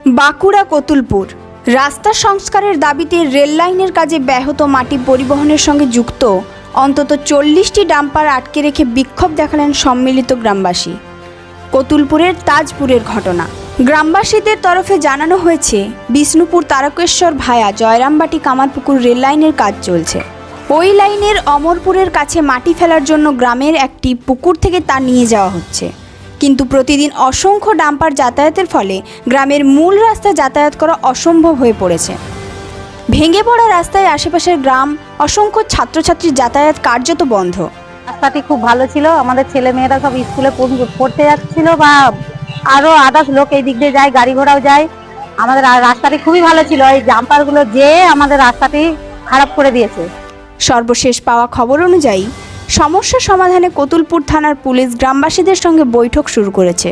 বাঁকুড়া কতুলপুর রাস্তা সংস্কারের দাবিতে রেল লাইনের কাজে ব্যাহত মাটি পরিবহনের সঙ্গে যুক্ত অন্তত 40টি ডাম্পার আটকে রেখে বিক্ষোভ দেখালেন সম্মিলিত গ্রামবাসী। কতুলপুরের তাজপুরের ঘটনা। গ্রামবাসীদের তরফে জানানো হয়েছে, বিষ্ণুপুর তারকেশ্বর ভায়া জয়রামবাটি কামারপুকুর রেল লাইনের কাজ চলছে। ওই লাইনের অমরপুরের কাছে মাটি ফেলার জন্য গ্রামের একটি পুকুর থেকে তা নিয়ে যাওয়া হচ্ছে, কিন্তু প্রতিদিন অসংখ্য ডাম্পার যাতায়াতের ফলে গ্রামের মূল রাস্তা যাতায়াত করা অসম্ভব হয়ে পড়েছে। ভেঙে পড়া রাস্তায় আশেপাশের গ্রাম অসংখ্য ছাত্রছাত্রীর যাতায়াত কার্যত বন্ধ। রাস্তাটি খুব ভালো ছিল, আমাদের ছেলে মেয়েরা সব স্কুলে পড়তে যাচ্ছিল বা আরো আদার্স লোক এই দিক দিয়ে যায়, গাড়ি ঘোড়াও যায়। আমাদের রাস্তাটি খুবই ভালো ছিল, এই জাম্পারগুলো যে আমাদের রাস্তাটি খারাপ করে দিয়েছে। সর্বশেষ পাওয়া খবর অনুযায়ী সমস্যা সমাধানে কতুলপুর থানার পুলিশ গ্রামবাসীদের সঙ্গে বৈঠক শুরু করেছে।